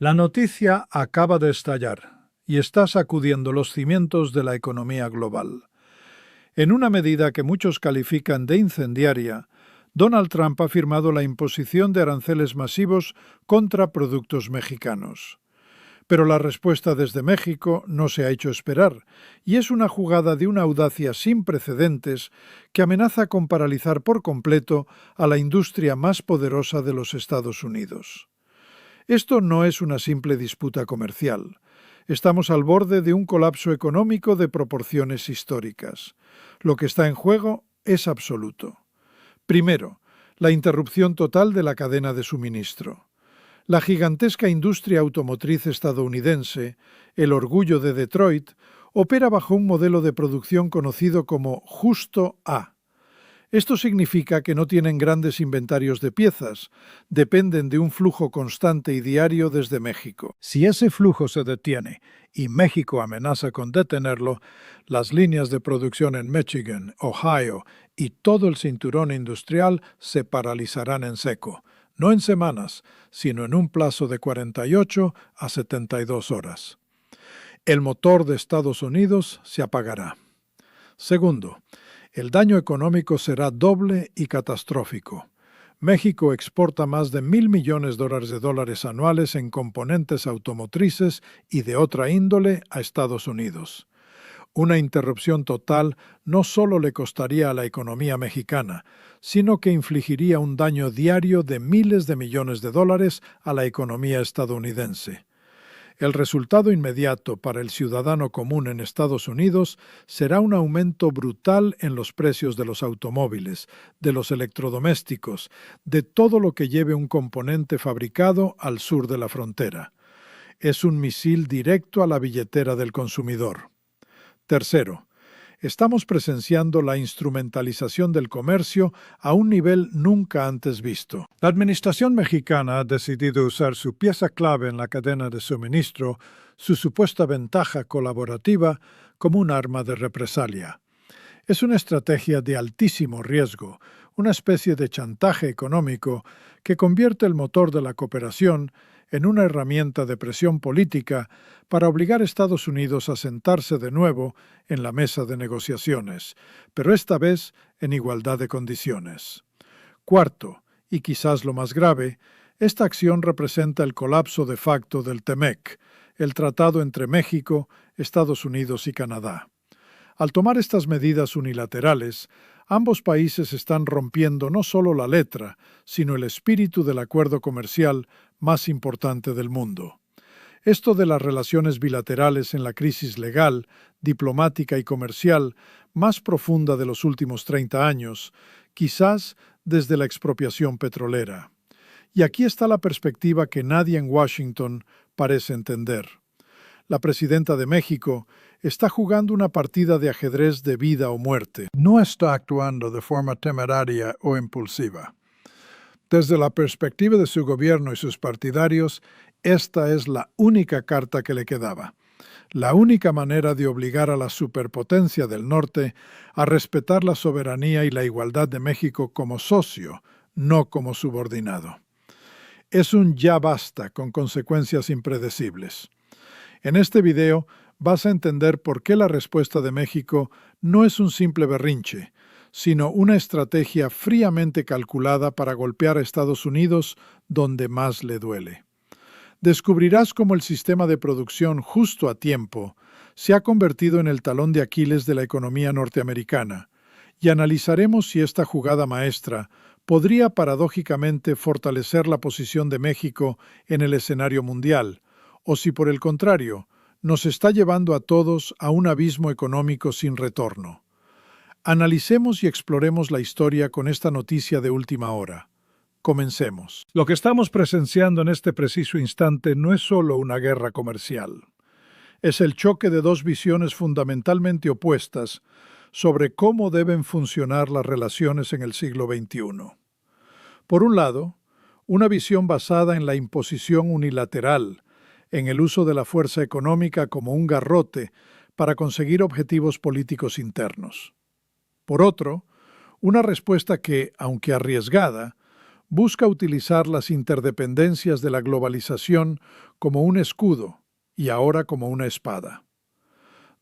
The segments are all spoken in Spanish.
La noticia acaba de estallar y está sacudiendo los cimientos de la economía global. En una medida que muchos califican de incendiaria, Donald Trump ha firmado la imposición de aranceles masivos contra productos mexicanos. Pero la respuesta desde México no se ha hecho esperar, y es una jugada de una audacia sin precedentes que amenaza con paralizar por completo a la industria más poderosa de los Estados Unidos. Esto no es una simple disputa comercial. Estamos al borde de un colapso económico de proporciones históricas. Lo que está en juego es absoluto. Primero, la interrupción total de la cadena de suministro. La gigantesca industria automotriz estadounidense, el orgullo de Detroit, opera bajo un modelo de producción conocido como Justo A. Esto significa que no tienen grandes inventarios de piezas, dependen de un flujo constante y diario desde México. Si ese flujo se detiene y México amenaza con detenerlo, las líneas de producción en Michigan, Ohio y todo el cinturón industrial se paralizarán en seco, no en semanas, sino en un plazo de 48 a 72 horas. El motor de Estados Unidos se apagará. Segundo, el daño económico será doble y catastrófico. México exporta más de $1,000 millones anuales en componentes automotrices y de otra índole a Estados Unidos. Una interrupción total no solo le costaría a la economía mexicana, sino que infligiría un daño diario de miles de millones de dólares a la economía estadounidense. El resultado inmediato para el ciudadano común en Estados Unidos será un aumento brutal en los precios de los automóviles, de los electrodomésticos, de todo lo que lleve un componente fabricado al sur de la frontera. Es un misil directo a la billetera del consumidor. Tercero, estamos presenciando la instrumentalización del comercio a un nivel nunca antes visto. La administración mexicana ha decidido usar su pieza clave en la cadena de suministro, su supuesta ventaja colaborativa, como un arma de represalia. Es una estrategia de altísimo riesgo, una especie de chantaje económico que convierte el motor de la cooperación en una herramienta de presión política para obligar a Estados Unidos a sentarse de nuevo en la mesa de negociaciones, pero esta vez en igualdad de condiciones. Cuarto, y quizás lo más grave, esta acción representa el colapso de facto del TEMEC, el tratado entre México, Estados Unidos y Canadá. Al tomar estas medidas unilaterales, ambos países están rompiendo no solo la letra, sino el espíritu del acuerdo comercial más importante del mundo. Esto de las relaciones bilaterales en la crisis legal, diplomática y comercial más profunda de los últimos 30 años, quizás desde la expropiación petrolera. Y aquí está la perspectiva que nadie en Washington parece entender. La presidenta de México está jugando una partida de ajedrez de vida o muerte. No está actuando de forma temeraria o impulsiva. Desde la perspectiva de su gobierno y sus partidarios, esta es la única carta que le quedaba. La única manera de obligar a la superpotencia del norte a respetar la soberanía y la igualdad de México como socio, no como subordinado. Es un ya basta con consecuencias impredecibles. En este video vas a entender por qué la respuesta de México no es un simple berrinche, sino una estrategia fríamente calculada para golpear a Estados Unidos donde más le duele. Descubrirás cómo el sistema de producción justo a tiempo se ha convertido en el talón de Aquiles de la economía norteamericana, y analizaremos si esta jugada maestra podría paradójicamente fortalecer la posición de México en el escenario mundial, o si por el contrario, nos está llevando a todos a un abismo económico sin retorno. Analicemos y exploremos la historia con esta noticia de última hora. Comencemos. Lo que estamos presenciando en este preciso instante no es solo una guerra comercial. Es el choque de dos visiones fundamentalmente opuestas sobre cómo deben funcionar las relaciones en el siglo XXI. Por un lado, una visión basada en la imposición unilateral, en el uso de la fuerza económica como un garrote para conseguir objetivos políticos internos. Por otro, una respuesta que, aunque arriesgada, busca utilizar las interdependencias de la globalización como un escudo y ahora como una espada.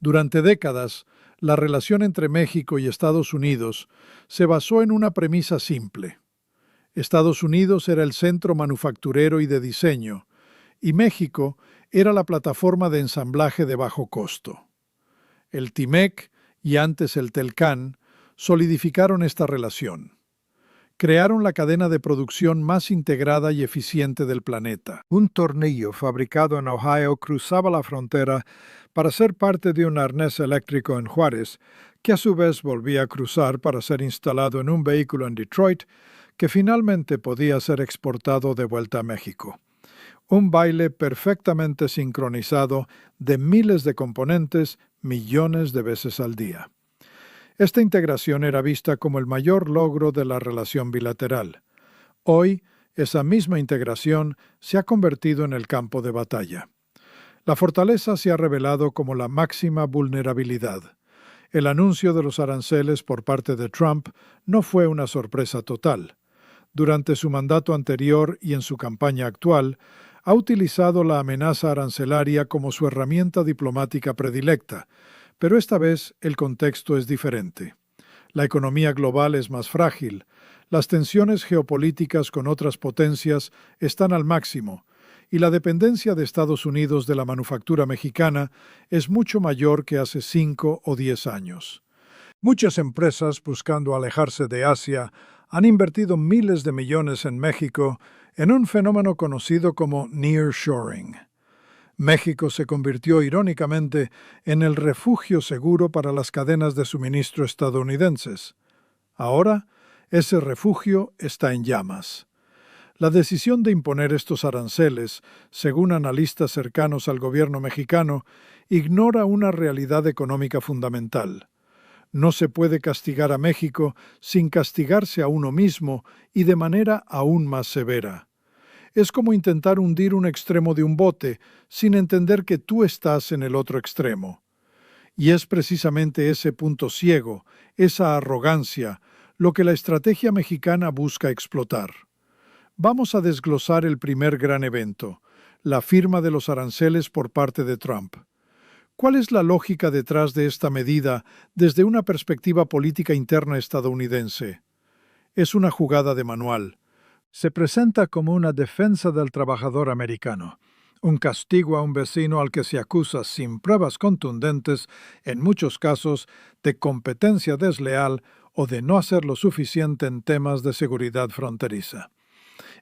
Durante décadas, la relación entre México y Estados Unidos se basó en una premisa simple. Estados Unidos era el centro manufacturero y de diseño, y México era la plataforma de ensamblaje de bajo costo. El TIMEC y antes el TELCAN solidificaron esta relación. Crearon la cadena de producción más integrada y eficiente del planeta. Un tornillo fabricado en Ohio cruzaba la frontera para ser parte de un arnés eléctrico en Juárez, que a su vez volvía a cruzar para ser instalado en un vehículo en Detroit, que finalmente podía ser exportado de vuelta a México. Un baile perfectamente sincronizado de miles de componentes, millones de veces al día. Esta integración era vista como el mayor logro de la relación bilateral. Hoy, esa misma integración se ha convertido en el campo de batalla. La fortaleza se ha revelado como la máxima vulnerabilidad. El anuncio de los aranceles por parte de Trump no fue una sorpresa total. Durante su mandato anterior y en su campaña actual, ha utilizado la amenaza arancelaria como su herramienta diplomática predilecta, pero esta vez el contexto es diferente. La economía global es más frágil, las tensiones geopolíticas con otras potencias están al máximo, y la dependencia de Estados Unidos de la manufactura mexicana es mucho mayor que hace 5 o 10 años. Muchas empresas, buscando alejarse de Asia, han invertido miles de millones en México en un fenómeno conocido como nearshoring. México se convirtió irónicamente en el refugio seguro para las cadenas de suministro estadounidenses. Ahora, ese refugio está en llamas. La decisión de imponer estos aranceles, según analistas cercanos al gobierno mexicano, ignora una realidad económica fundamental. No se puede castigar a México sin castigarse a uno mismo y de manera aún más severa. Es como intentar hundir un extremo de un bote sin entender que tú estás en el otro extremo. Y es precisamente ese punto ciego, esa arrogancia, lo que la estrategia mexicana busca explotar. Vamos a desglosar el primer gran evento, la firma de los aranceles por parte de Trump. ¿Cuál es la lógica detrás de esta medida desde una perspectiva política interna estadounidense? Es una jugada de manual. Se presenta como una defensa del trabajador americano, un castigo a un vecino al que se acusa sin pruebas contundentes, en muchos casos, de competencia desleal o de no hacer lo suficiente en temas de seguridad fronteriza.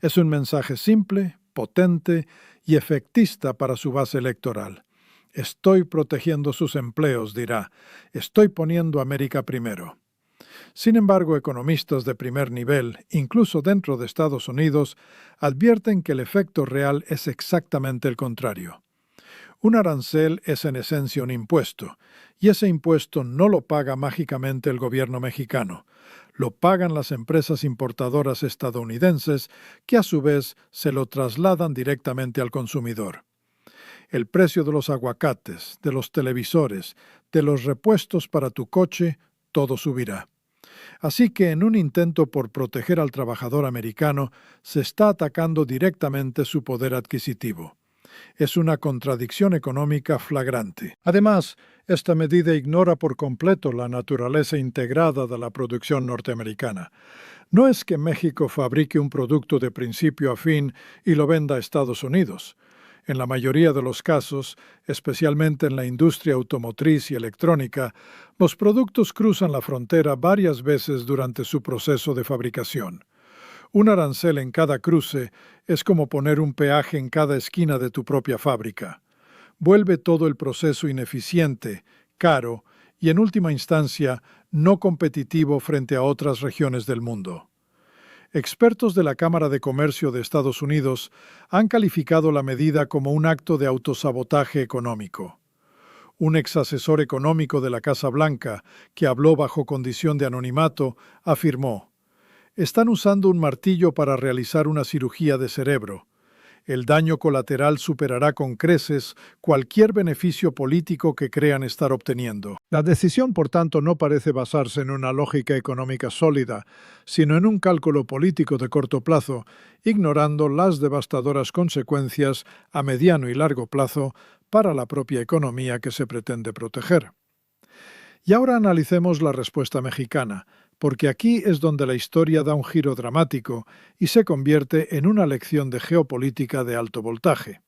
Es un mensaje simple, potente y efectista para su base electoral. Estoy protegiendo sus empleos, dirá. Estoy poniendo a América primero. Sin embargo, economistas de primer nivel, incluso dentro de Estados Unidos, advierten que el efecto real es exactamente el contrario. Un arancel es en esencia un impuesto, y ese impuesto no lo paga mágicamente el gobierno mexicano. Lo pagan las empresas importadoras estadounidenses, que a su vez se lo trasladan directamente al consumidor. El precio de los aguacates, de los televisores, de los repuestos para tu coche, todo subirá. Así que en un intento por proteger al trabajador americano, se está atacando directamente su poder adquisitivo. Es una contradicción económica flagrante. Además, esta medida ignora por completo la naturaleza integrada de la producción norteamericana. No es que México fabrique un producto de principio a fin y lo venda a Estados Unidos. En la mayoría de los casos, especialmente en la industria automotriz y electrónica, los productos cruzan la frontera varias veces durante su proceso de fabricación. Un arancel en cada cruce es como poner un peaje en cada esquina de tu propia fábrica. Vuelve todo el proceso ineficiente, caro y, en última instancia, no competitivo frente a otras regiones del mundo. Expertos de la Cámara de Comercio de Estados Unidos han calificado la medida como un acto de autosabotaje económico. Un exasesor económico de la Casa Blanca, que habló bajo condición de anonimato, afirmó: «Están usando un martillo para realizar una cirugía de cerebro. El daño colateral superará con creces cualquier beneficio político que crean estar obteniendo. La decisión, por tanto, no parece basarse en una lógica económica sólida, sino en un cálculo político de corto plazo, ignorando las devastadoras consecuencias a mediano y largo plazo para la propia economía que se pretende proteger. Y ahora analicemos la respuesta mexicana, porque aquí es donde la historia da un giro dramático y se convierte en una lección de geopolítica de alto voltaje.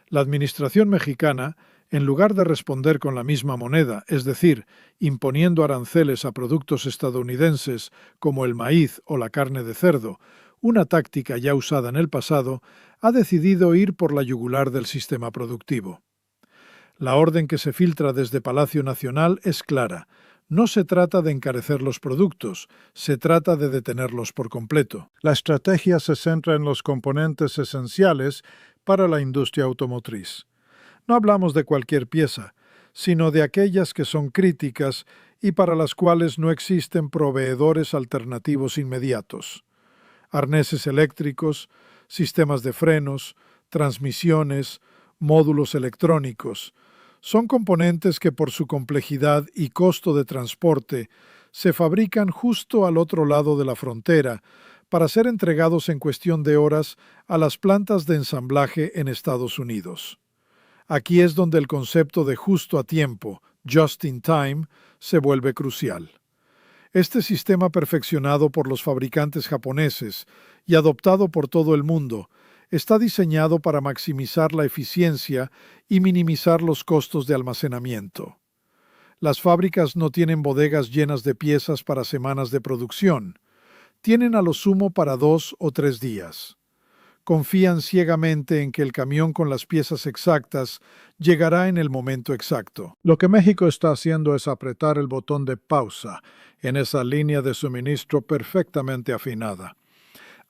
La administración mexicana, en lugar de responder con la misma moneda, es decir, imponiendo aranceles a productos estadounidenses como el maíz o la carne de cerdo, una táctica ya usada en el pasado, ha decidido ir por la yugular del sistema productivo. La orden que se filtra desde Palacio Nacional es clara. No se trata de encarecer los productos, se trata de detenerlos por completo. La estrategia se centra en los componentes esenciales para la industria automotriz. No hablamos de cualquier pieza, sino de aquellas que son críticas y para las cuales no existen proveedores alternativos inmediatos. Arneses eléctricos, sistemas de frenos, transmisiones, módulos electrónicos. Son componentes que por su complejidad y costo de transporte se fabrican justo al otro lado de la frontera para ser entregados en cuestión de horas a las plantas de ensamblaje en Estados Unidos. Aquí es donde el concepto de justo a tiempo, just in time, se vuelve crucial. Este sistema perfeccionado por los fabricantes japoneses y adoptado por todo el mundo está diseñado para maximizar la eficiencia y minimizar los costos de almacenamiento. Las fábricas no tienen bodegas llenas de piezas para semanas de producción. Tienen a lo sumo para 2 o 3 días. Confían ciegamente en que el camión con las piezas exactas llegará en el momento exacto. Lo que México está haciendo es apretar el botón de pausa en esa línea de suministro perfectamente afinada.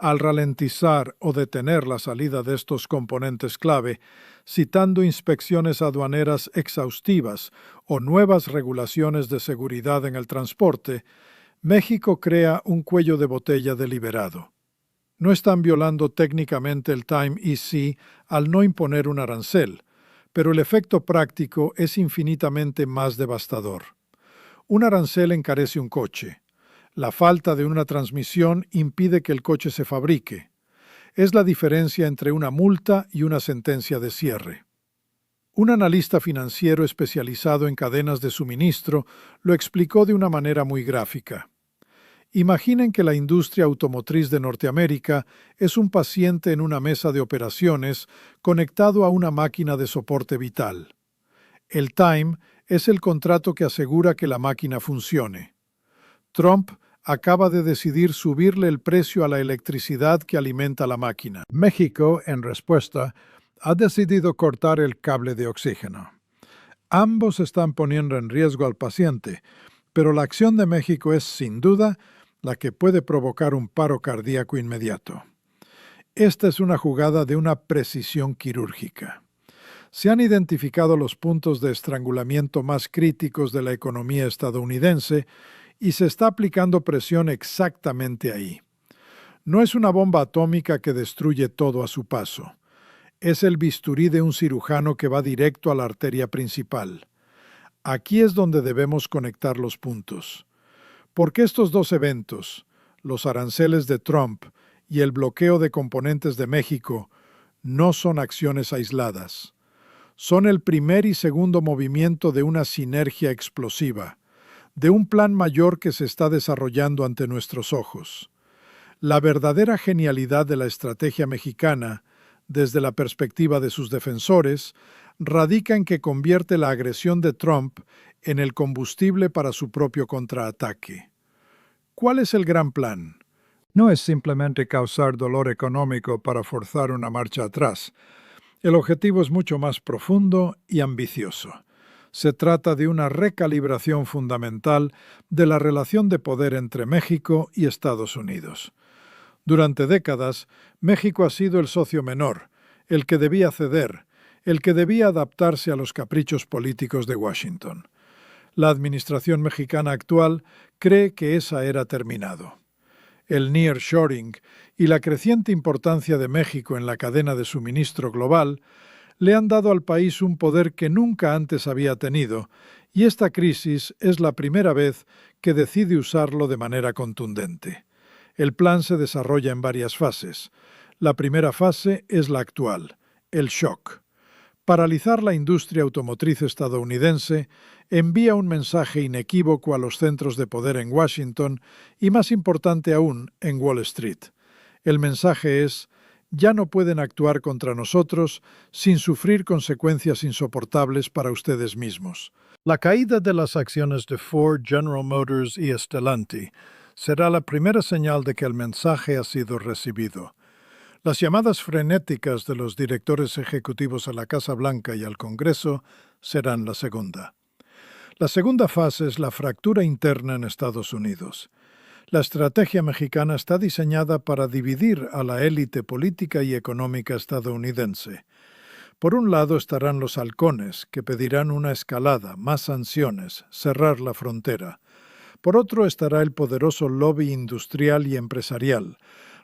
Al ralentizar o detener la salida de estos componentes clave, citando inspecciones aduaneras exhaustivas o nuevas regulaciones de seguridad en el transporte, México crea un cuello de botella deliberado. No están violando técnicamente el Time EC al no imponer un arancel, pero el efecto práctico es infinitamente más devastador. Un arancel encarece un coche. La falta de una transmisión impide que el coche se fabrique. Es la diferencia entre una multa y una sentencia de cierre. Un analista financiero especializado en cadenas de suministro lo explicó de una manera muy gráfica. Imaginen que la industria automotriz de Norteamérica es un paciente en una mesa de operaciones conectado a una máquina de soporte vital. El Time es el contrato que asegura que la máquina funcione. Trump acaba de decidir subirle el precio a la electricidad que alimenta la máquina. México, en respuesta, ha decidido cortar el cable de oxígeno. Ambos están poniendo en riesgo al paciente, pero la acción de México es, sin duda, la que puede provocar un paro cardíaco inmediato. Esta es una jugada de una precisión quirúrgica. Se han identificado los puntos de estrangulamiento más críticos de la economía estadounidense y se está aplicando presión exactamente ahí. No es una bomba atómica que destruye todo a su paso. Es el bisturí de un cirujano que va directo a la arteria principal. Aquí es donde debemos conectar los puntos. Porque estos dos eventos, los aranceles de Trump y el bloqueo de componentes de México, no son acciones aisladas. Son el primer y segundo movimiento de una sinergia explosiva, de un plan mayor que se está desarrollando ante nuestros ojos. La verdadera genialidad de la estrategia mexicana, desde la perspectiva de sus defensores, radica en que convierte la agresión de Trump en el combustible para su propio contraataque. ¿Cuál es el gran plan? No es simplemente causar dolor económico para forzar una marcha atrás. El objetivo es mucho más profundo y ambicioso. Se trata de una recalibración fundamental de la relación de poder entre México y Estados Unidos. Durante décadas, México ha sido el socio menor, el que debía ceder, el que debía adaptarse a los caprichos políticos de Washington. La administración mexicana actual cree que esa era terminado. El nearshoring y la creciente importancia de México en la cadena de suministro global le han dado al país un poder que nunca antes había tenido, y esta crisis es la primera vez que decide usarlo de manera contundente. El plan se desarrolla en varias fases. La primera fase es la actual, el shock. Paralizar la industria automotriz estadounidense envía un mensaje inequívoco a los centros de poder en Washington y, más importante aún, en Wall Street. El mensaje es: ya no pueden actuar contra nosotros sin sufrir consecuencias insoportables para ustedes mismos. La caída de las acciones de Ford, General Motors y Stellantis será la primera señal de que el mensaje ha sido recibido. Las llamadas frenéticas de los directores ejecutivos a la Casa Blanca y al Congreso serán la segunda. La segunda fase es la fractura interna en Estados Unidos. La estrategia mexicana está diseñada para dividir a la élite política y económica estadounidense. Por un lado estarán los halcones, que pedirán una escalada, más sanciones, cerrar la frontera. Por otro estará el poderoso lobby industrial y empresarial,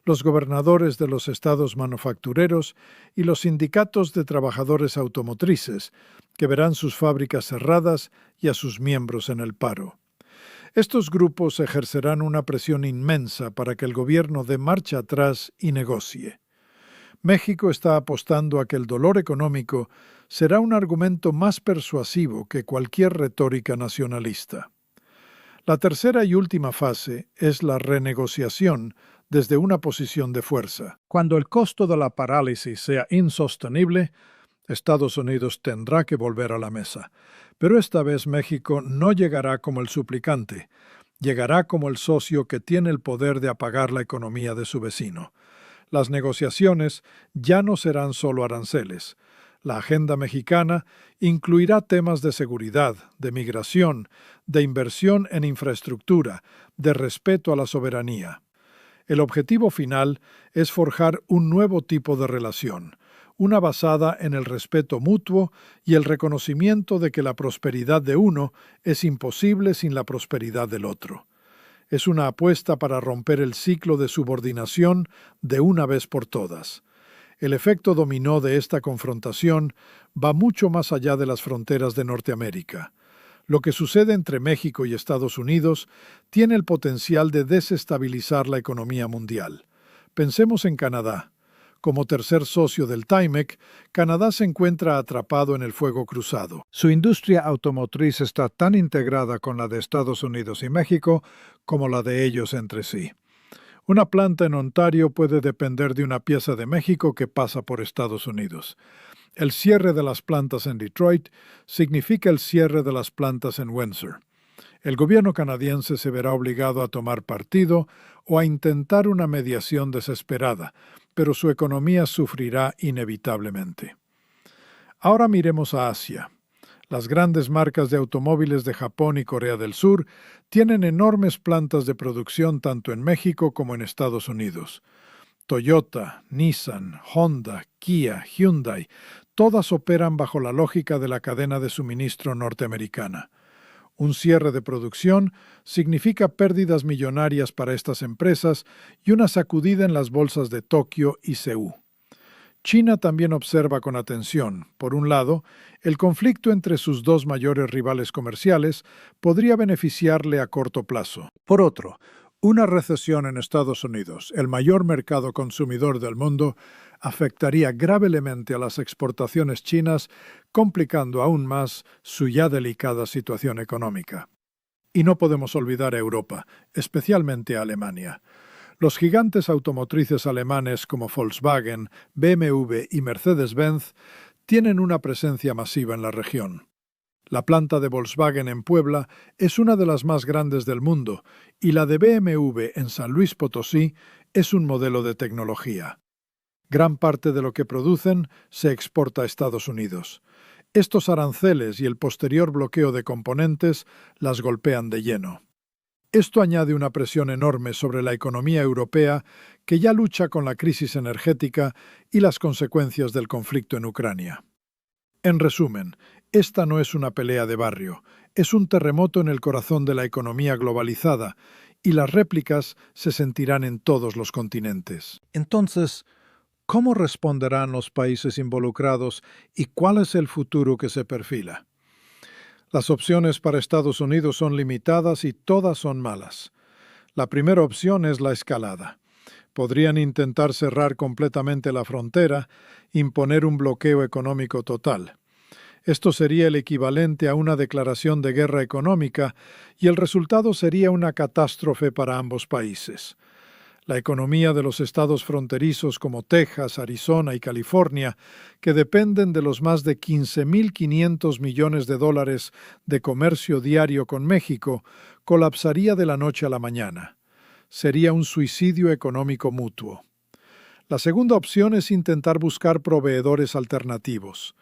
los gobernadores de los estados manufactureros y los sindicatos de trabajadores automotrices, que verán sus fábricas cerradas y a sus miembros en el paro. Estos grupos ejercerán una presión inmensa para que el gobierno dé marcha atrás y negocie. México está apostando a que el dolor económico será un argumento más persuasivo que cualquier retórica nacionalista. La tercera y última fase es la renegociación desde una posición de fuerza. Cuando el costo de la parálisis sea insostenible, Estados Unidos tendrá que volver a la mesa. Pero esta vez México no llegará como el suplicante, llegará como el socio que tiene el poder de apagar la economía de su vecino. Las negociaciones ya no serán solo aranceles. La agenda mexicana incluirá temas de seguridad, de migración, de inversión en infraestructura, de respeto a la soberanía. El objetivo final es forjar un nuevo tipo de relación, una basada en el respeto mutuo y el reconocimiento de que la prosperidad de uno es imposible sin la prosperidad del otro. Es una apuesta para romper el ciclo de subordinación de una vez por todas. El efecto dominó de esta confrontación va mucho más allá de las fronteras de Norteamérica. Lo que sucede entre México y Estados Unidos tiene el potencial de desestabilizar la economía mundial. Pensemos en Canadá. Como tercer socio del TIMEC, Canadá se encuentra atrapado en el fuego cruzado. Su industria automotriz está tan integrada con la de Estados Unidos y México como la de ellos entre sí. Una planta en Ontario puede depender de una pieza de México que pasa por Estados Unidos. El cierre de las plantas en Detroit significa el cierre de las plantas en Windsor. El gobierno canadiense se verá obligado a tomar partido o a intentar una mediación desesperada, pero su economía sufrirá inevitablemente. Ahora miremos a Asia. Las grandes marcas de automóviles de Japón y Corea del Sur tienen enormes plantas de producción tanto en México como en Estados Unidos. Toyota, Nissan, Honda, Kia, Hyundai, todas operan bajo la lógica de la cadena de suministro norteamericana. Un cierre de producción significa pérdidas millonarias para estas empresas y una sacudida en las bolsas de Tokio y Seúl. China también observa con atención. Por un lado, el conflicto entre sus dos mayores rivales comerciales podría beneficiarle a corto plazo. Por otro, una recesión en Estados Unidos, el mayor mercado consumidor del mundo, afectaría gravemente a las exportaciones chinas, complicando aún más su ya delicada situación económica. Y no podemos olvidar a Europa, especialmente a Alemania. Los gigantes automotrices alemanes como Volkswagen, BMW y Mercedes-Benz tienen una presencia masiva en la región. La planta de Volkswagen en Puebla es una de las más grandes del mundo y la de BMW en San Luis Potosí es un modelo de tecnología. Gran parte de lo que producen se exporta a Estados Unidos. Estos aranceles y el posterior bloqueo de componentes las golpean de lleno. Esto añade una presión enorme sobre la economía europea que ya lucha con la crisis energética y las consecuencias del conflicto en Ucrania. En resumen, esta no es una pelea de barrio, es un terremoto en el corazón de la economía globalizada y las réplicas se sentirán en todos los continentes. Entonces, ¿cómo responderán los países involucrados y cuál es el futuro que se perfila? Las opciones para Estados Unidos son limitadas y todas son malas. La primera opción es la escalada. Podrían intentar cerrar completamente la frontera, imponer un bloqueo económico total. Esto sería el equivalente a una declaración de guerra económica y el resultado sería una catástrofe para ambos países. La economía de los estados fronterizos como Texas, Arizona y California, que dependen de los más de 15.500 millones de dólares de comercio diario con México, colapsaría de la noche a la mañana. Sería un suicidio económico mutuo. La segunda opción es intentar buscar proveedores alternativos.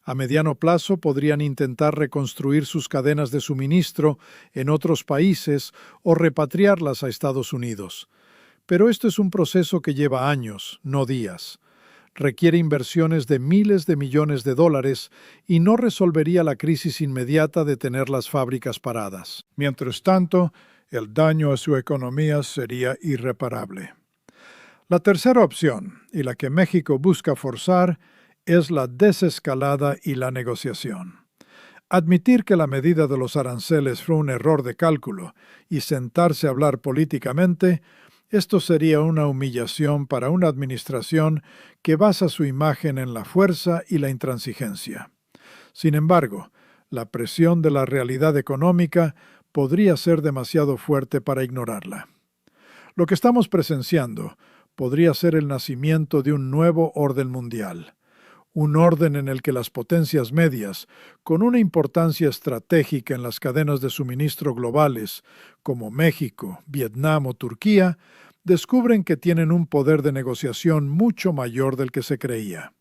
A mediano plazo podrían intentar reconstruir sus cadenas de suministro en otros países o repatriarlas a Estados Unidos. Pero esto es un proceso que lleva años, no días. Requiere inversiones de miles de millones de dólares y no resolvería la crisis inmediata de tener las fábricas paradas. Mientras tanto, el daño a su economía sería irreparable. La tercera opción, y la que México busca forzar, es la desescalada y la negociación. Admitir que la medida de los aranceles fue un error de cálculo y sentarse a hablar políticamente, esto sería una humillación para una administración que basa su imagen en la fuerza y la intransigencia. Sin embargo, la presión de la realidad económica podría ser demasiado fuerte para ignorarla. Lo que estamos presenciando podría ser el nacimiento de un nuevo orden mundial. Un orden en el que las potencias medias, con una importancia estratégica en las cadenas de suministro globales, como México, Vietnam o Turquía, descubren que tienen un poder de negociación mucho mayor del que se creía.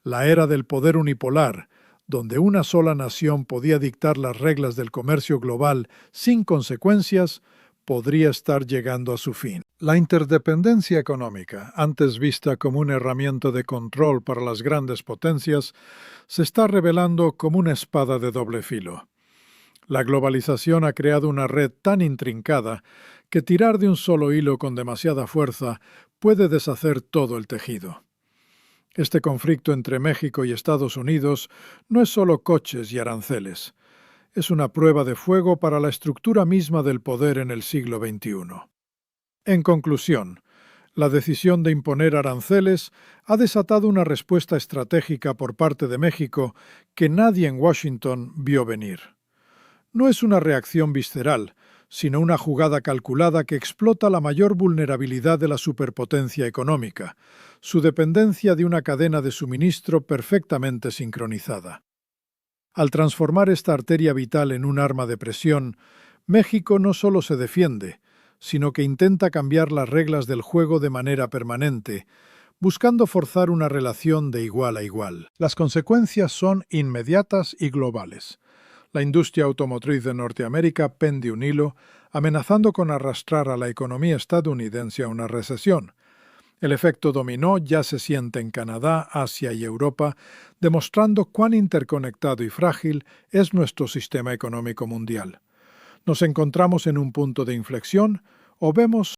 La era del poder unipolar, donde una sola nación podía dictar las reglas del comercio global sin consecuencias, podría estar llegando a su fin. La interdependencia económica, antes vista como una herramienta de control para las grandes potencias, se está revelando como una espada de doble filo. La globalización ha creado una red tan intrincada que tirar de un solo hilo con demasiada fuerza puede deshacer todo el tejido. Este conflicto entre México y Estados Unidos no es solo coches y aranceles. Es una prueba de fuego para la estructura misma del poder en el siglo XXI. En conclusión, la decisión de imponer aranceles ha desatado una respuesta estratégica por parte de México que nadie en Washington vio venir. No es una reacción visceral, sino una jugada calculada que explota la mayor vulnerabilidad de la superpotencia económica, su dependencia de una cadena de suministro perfectamente sincronizada. Al transformar esta arteria vital en un arma de presión, México no solo se defiende, sino que intenta cambiar las reglas del juego de manera permanente, buscando forzar una relación de igual a igual. Las consecuencias son inmediatas y globales. La industria automotriz de Norteamérica pende un hilo, amenazando con arrastrar a la economía estadounidense a una recesión. El efecto dominó ya se siente en Canadá, Asia y Europa, demostrando cuán interconectado y frágil es nuestro sistema económico mundial. ¿Nos encontramos en un punto de inflexión o vemos